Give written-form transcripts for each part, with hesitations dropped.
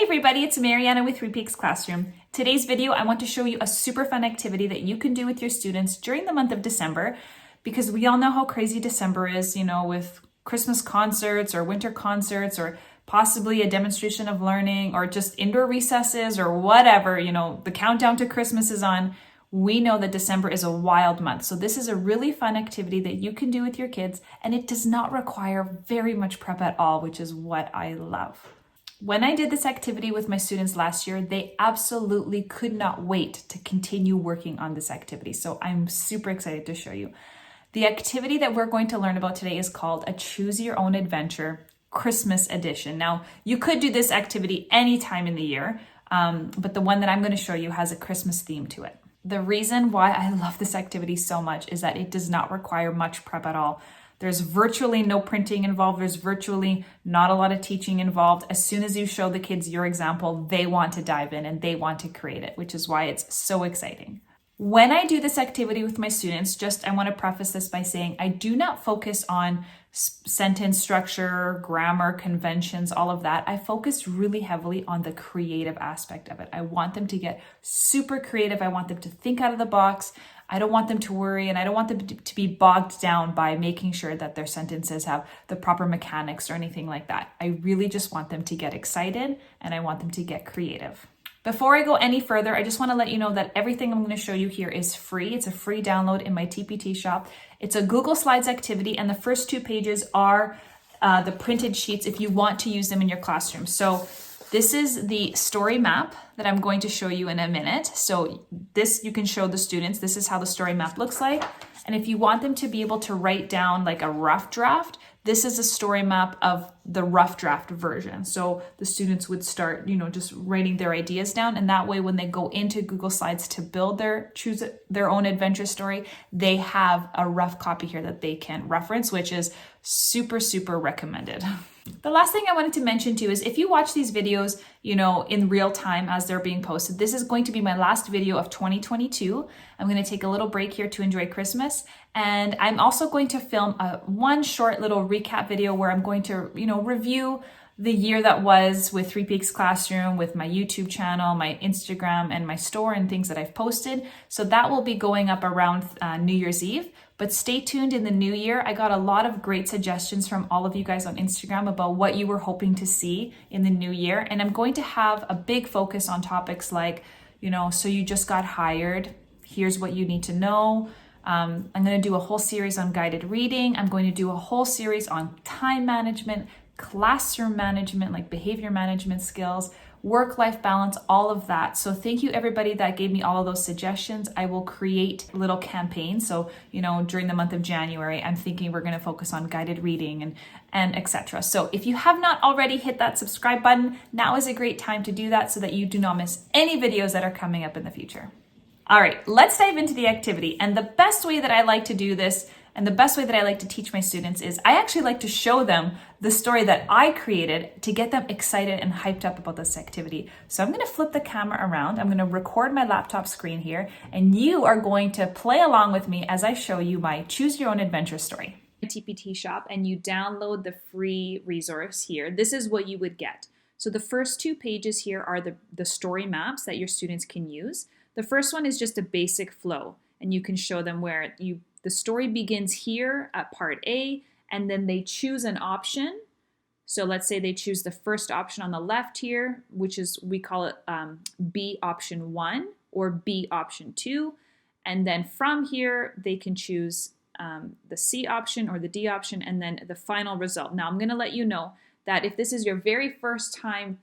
everybody, it's Mariana with Three Peaks Classroom. Today's video, I want to show you a super fun activity that you can do with your students during the month of December, because we all know how crazy December is, with Christmas concerts or winter concerts or possibly a demonstration of learning or just indoor recesses or whatever, the countdown to Christmas is on. We know that December is a wild month. So this is a really fun activity that you can do with your kids, and it does not require very much prep at all, which is what I love. When I did this activity with my students last year, they absolutely could not wait to continue working on this activity. So I'm super excited to show you. The activity that we're going to learn about today is called a Choose Your Own Adventure Christmas Edition. Now, you could do this activity any time in the year, but the one that I'm going to show you has a Christmas theme to it. The reason why I love this activity so much is that it does not require much prep at all. There's virtually no printing involved. There's virtually not a lot of teaching involved. As soon as you show the kids your example, they want to dive in and they want to create it, which is why it's so exciting. When I do this activity with my students, I want to preface this by saying I do not focus on sentence structure, grammar, conventions, all of that. I focus really heavily on the creative aspect of it. I want them to get super creative. I want them to think out of the box. I don't want them to worry, and I don't want them to be bogged down by making sure that their sentences have the proper mechanics or anything like that. I really just want them to get excited, and I want them to get creative. Before I go any further, I just want to let you know that everything I'm going to show you here is free. It's a free download in my TPT shop. It's a Google Slides activity, and the first 2 pages are the printed sheets if you want to use them in your classroom. So this is the story map that I'm going to show you in a minute. So this you can show the students. This is how the story map looks like. And if you want them to be able to write down like a rough draft, this is a story map of the rough draft version. So the students would start, just writing their ideas down. And that way, when they go into Google Slides to build choose their own adventure story, they have a rough copy here that they can reference, which is super, super recommended. The last thing I wanted to mention too is if you watch these videos, in real time as they're being posted, this is going to be my last video of 2022. I'm going to take a little break here to enjoy Christmas. And I'm also going to film one short little recap video where I'm going to, review the year that was with Three Peaks Classroom, with my YouTube channel, my Instagram, and my store and things that I've posted. So that will be going up around New Year's Eve. But stay tuned in the new year. I got a lot of great suggestions from all of you guys on Instagram about what you were hoping to see in the new year. And I'm going to have a big focus on topics like, so you just got hired. Here's what you need to know. I'm going to do a whole series on guided reading. I'm going to do a whole series on time management, classroom management, like behavior management skills, work-life balance, all of that. So thank you everybody that gave me all of those suggestions. I will create little campaigns. So, during the month of January, I'm thinking we're going to focus on guided reading and etc. So if you have not already hit that subscribe button, now is a great time to do that so that you do not miss any videos that are coming up in the future. All right, let's dive into the activity. And the best way that I like to do this and the best way that I like to teach my students is I actually like to show them the story that I created to get them excited and hyped up about this activity. So I'm going to flip the camera around. I'm going to record my laptop screen here, and you are going to play along with me as I show you my Choose Your Own Adventure story. TPT shop, and you download the free resource here. This is what you would get. So the first 2 pages here are the story maps that your students can use. The first one is just a basic flow, and you can show them where the story begins here at part A, and then they choose an option. So let's say they choose the first option on the left here, which is, we call it B option 1 or B option 2. And then from here, they can choose the C option or the D option, and then the final result. Now I'm going to let you know that if this is your very first time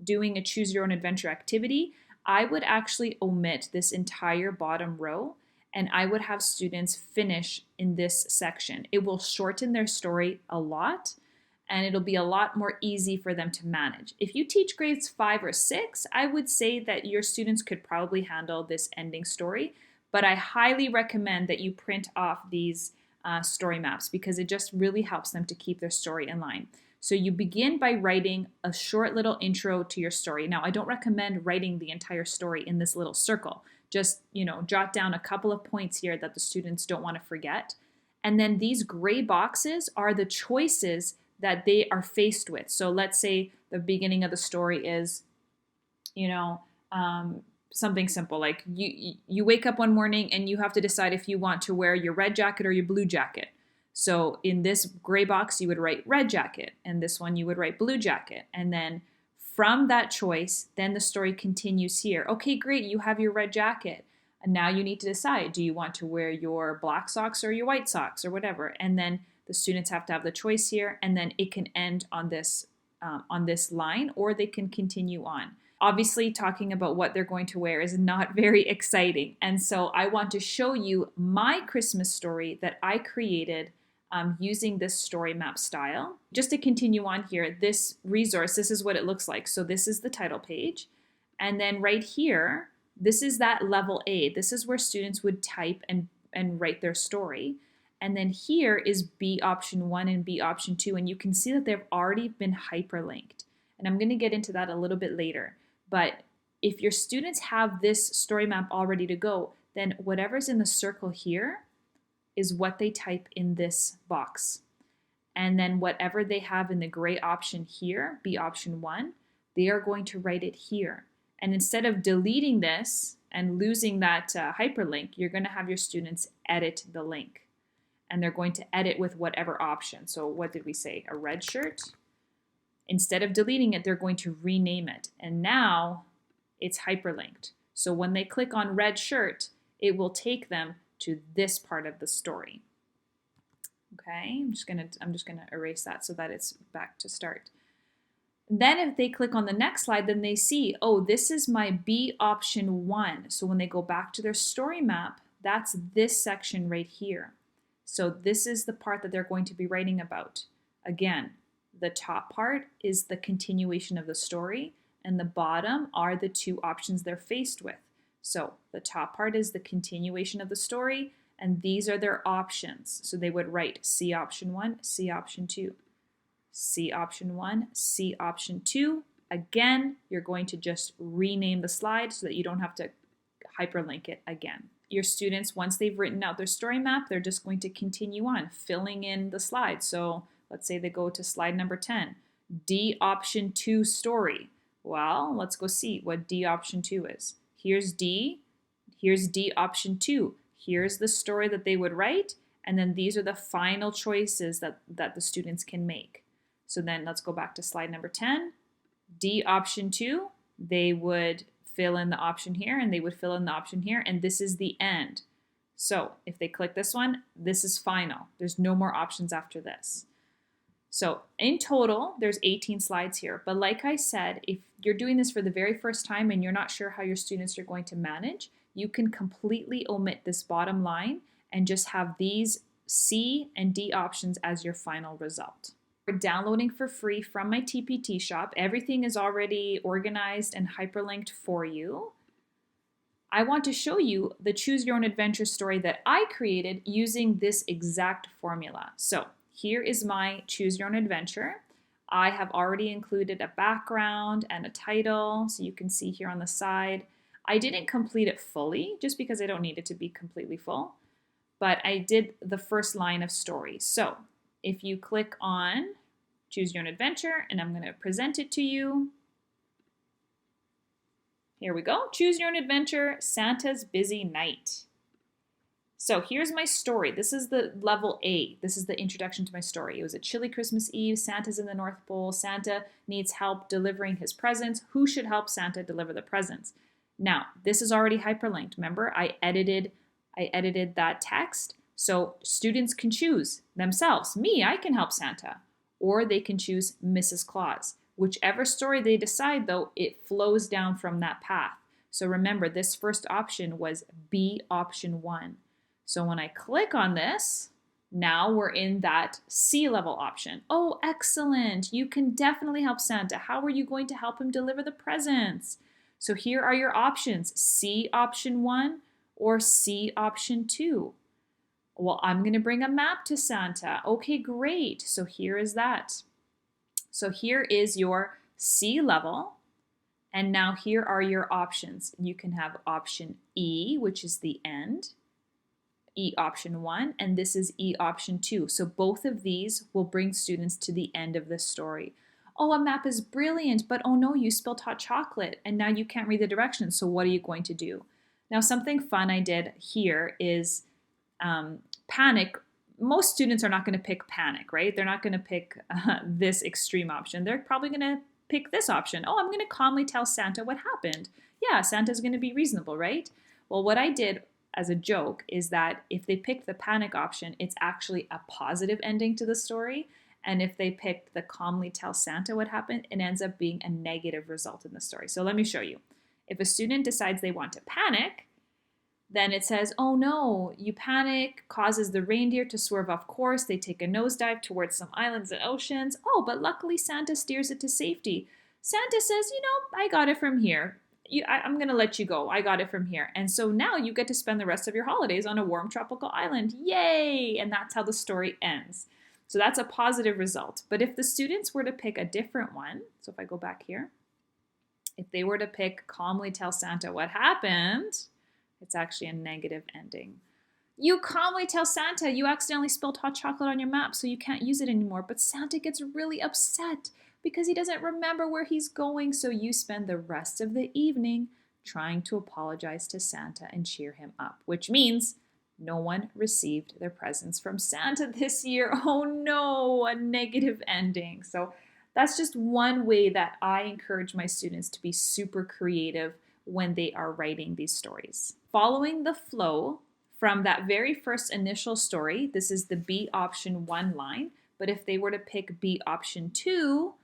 doing a Choose Your Own Adventure activity, I would actually omit this entire bottom row, and I would have students finish in this section. It will shorten their story a lot, and it'll be a lot more easy for them to manage. If you teach grades 5 or 6, I would say that your students could probably handle this ending story, but I highly recommend that you print off these story maps because it just really helps them to keep their story in line. So you begin by writing a short little intro to your story. Now, I don't recommend writing the entire story in this little circle. Just, jot down a couple of points here that the students don't want to forget. And then these gray boxes are the choices that they are faced with. So let's say the beginning of the story is you know, something simple like you wake up one morning and you have to decide if you want to wear your red jacket or your blue jacket. So in this gray box, you would write red jacket, and this one you would write blue jacket. And then from that choice, then the story continues here. Okay, great, you have your red jacket. And now you need to decide, do you want to wear your black socks or your white socks or whatever? And then the students have to have the choice here, and then it can end on this line, or they can continue on. Obviously, talking about what they're going to wear is not very exciting. And so I want to show you my Christmas story that I created using this story map style. Just to continue on here, this resource, this is what it looks like. So this is the title page. And then right here, this is that level A. This is where students would type and write their story. And then here is B option 1 and B option 2. And you can see that they've already been hyperlinked. And I'm going to get into that a little bit later. But if your students have this story map all ready to go, then whatever's in the circle here is what they type in this box. And then whatever they have in the gray option here, B option 1, they are going to write it here. And instead of deleting this and losing that hyperlink, you're going to have your students edit the link. And they're going to edit with whatever option. So what did we say? A red shirt? Instead of deleting it, they're going to rename it. And now it's hyperlinked. So when they click on red shirt, it will take them to this part of the story. Okay, I'm just gonna erase that so that it's back to start. Then if they click on the next slide, then they see, oh, this is my B option 1. So when they go back to their story map, that's this section right here. So this is the part that they're going to be writing about. Again, the top part is the continuation of the story, and the bottom are the two options they're faced with. So the top part is the continuation of the story, and these are their options. So they would write C option 1, C option 2, C option 1, C option 2. Again, you're going to just rename the slide so that you don't have to hyperlink it again. Your students, once they've written out their story map, they're just going to continue on filling in the slide. So let's say they go to slide number 10, D option 2 story. Well, let's go see what D option 2 is. Here's D option 2. Here's the story that they would write, and then these are the final choices that the students can make. So then let's go back to slide number 10. D option 2, they would fill in the option here, and they would fill in the option here, and this is the end. So if they click this one, this is final. There's no more options after this. So in total, there's 18 slides here. But like I said, if you're doing this for the very first time and you're not sure how your students are going to manage, you can completely omit this bottom line and just have these C and D options as your final result. We're downloading for free from my TPT shop. Everything is already organized and hyperlinked for you. I want to show you the Choose Your Own Adventure story that I created using this exact formula. So here is my Choose Your Own Adventure. I have already included a background and a title, so you can see here on the side. I didn't complete it fully just because I don't need it to be completely full, but I did the first line of story. So if you click on Choose Your Own Adventure, and I'm going to present it to you. Here we go. Choose Your Own Adventure, Santa's Busy Night. So here's my story. This is the level A. This is the introduction to my story. It was a chilly Christmas Eve. Santa's in the North Pole. Santa needs help delivering his presents. Who should help Santa deliver the presents? Now, this is already hyperlinked. Remember, I edited that text. So students can choose themselves. Me, I can help Santa. Or they can choose Mrs. Claus. Whichever story they decide, though, it flows down from that path. So remember, this first option was B option 1. So when I click on this, now we're in that C level option. Oh, excellent. You can definitely help Santa. How are you going to help him deliver the presents? So here are your options, C option 1 or C option 2. Well, I'm going to bring a map to Santa. Okay, great. So here is that. So here is your C level. And now here are your options. You can have option E, which is the end, E option 1, and this is E option 2. So both of these will bring students to the end of the story. Oh, a map is brilliant, but oh no, you spilled hot chocolate and now you can't read the directions. So what are you going to do? Now, something fun I did here is panic. Most students are not going to pick panic, right? They're not going to pick this extreme option. They're probably going to pick this option. Oh, I'm going to calmly tell Santa what happened. Yeah, Santa's going to be reasonable, right? Well, what I did as a joke is that if they picked the panic option, it's actually a positive ending to the story. And if they picked the calmly tell Santa what happened, it ends up being a negative result in the story. So let me show you. If a student decides they want to panic, then it says, oh no, you panic, causes the reindeer to swerve off course. They take a nosedive towards some islands and oceans. Oh, but luckily Santa steers it to safety. Santa says, I got it from here. I'm going to let you go. I got it from here. And so now you get to spend the rest of your holidays on a warm tropical island. Yay! And that's how the story ends. So that's a positive result. But if the students were to pick a different one, so if I go back here, if they were to pick calmly tell Santa what happened, it's actually a negative ending. You calmly tell Santa you accidentally spilled hot chocolate on your map, so you can't use it anymore. But Santa gets really upset because he doesn't remember where he's going. So you spend the rest of the evening trying to apologize to Santa and cheer him up, which means no one received their presents from Santa this year. Oh no, a negative ending. So that's just one way that I encourage my students to be super creative when they are writing these stories. Following the flow from that very first initial story, this is the B option 1 line, but if they were to pick B option 2,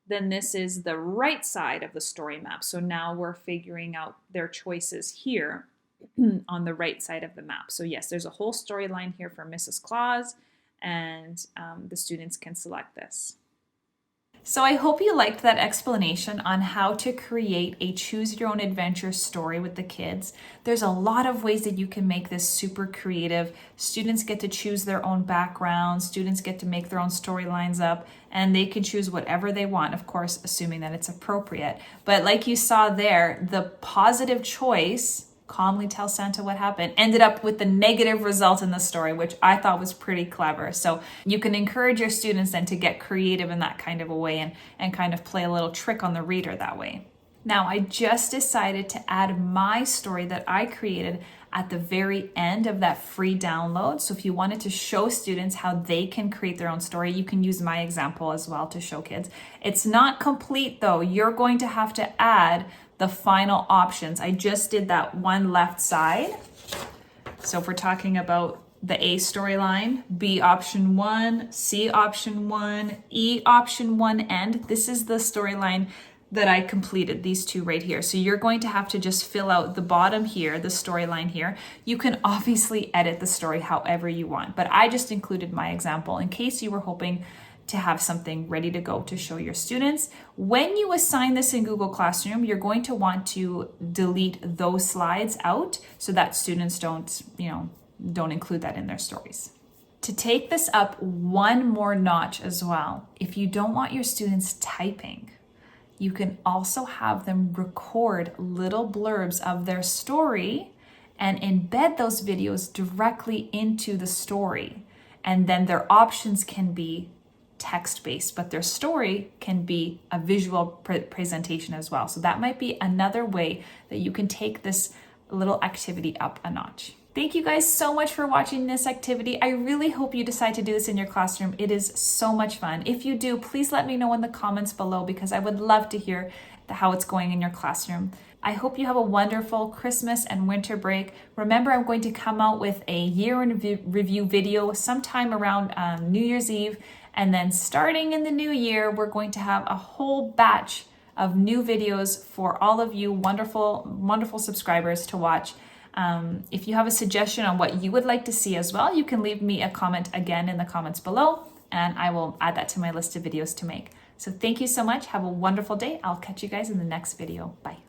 then this is the right side of the story map. So now we're figuring out their choices here on the right side of the map. So yes, there's a whole storyline here for Mrs. Claus, and the students can select this. So I hope you liked that explanation on how to create a choose your own adventure story with the kids. There's a lot of ways that you can make this super creative. Students get to choose their own background, students get to make their own storylines up, and they can choose whatever they want, of course, assuming that it's appropriate. But like you saw there, the positive choice, calmly tell Santa what happened, ended up with the negative result in the story, which I thought was pretty clever. So you can encourage your students then to get creative in that kind of a way and kind of play a little trick on the reader that way. Now, I just decided to add my story that I created at the very end of that free download. So if you wanted to show students how they can create their own story, you can use my example as well to show kids. It's not complete though. You're going to have to add the final options. I just did that one left side. So if we're talking about the A storyline, B option 1, C option 1, E option 1 end, this is the storyline that I completed, these two right here. So you're going to have to just fill out the bottom here, the storyline here. You can obviously edit the story however you want, but I just included my example in case you were hoping to have something ready to go to show your students. When you assign this in Google Classroom, you're going to want to delete those slides out so that students don't include that in their stories. To take this up one more notch as well, if you don't want your students typing, you can also have them record little blurbs of their story and embed those videos directly into the story. And then their options can be text-based, but their story can be a visual presentation as well. So that might be another way that you can take this little activity up a notch. Thank you guys so much for watching this activity. I really hope you decide to do this in your classroom. It is so much fun. If you do, please let me know in the comments below because I would love to hear how it's going in your classroom. I hope you have a wonderful Christmas and winter break. Remember, I'm going to come out with a year in review video sometime around New Year's Eve. And then starting in the new year, we're going to have a whole batch of new videos for all of you wonderful, wonderful subscribers to watch. If you have a suggestion on what you would like to see as well, you can leave me a comment again in the comments below, and I will add that to my list of videos to make. So thank you so much. Have a wonderful day. I'll catch you guys in the next video. Bye.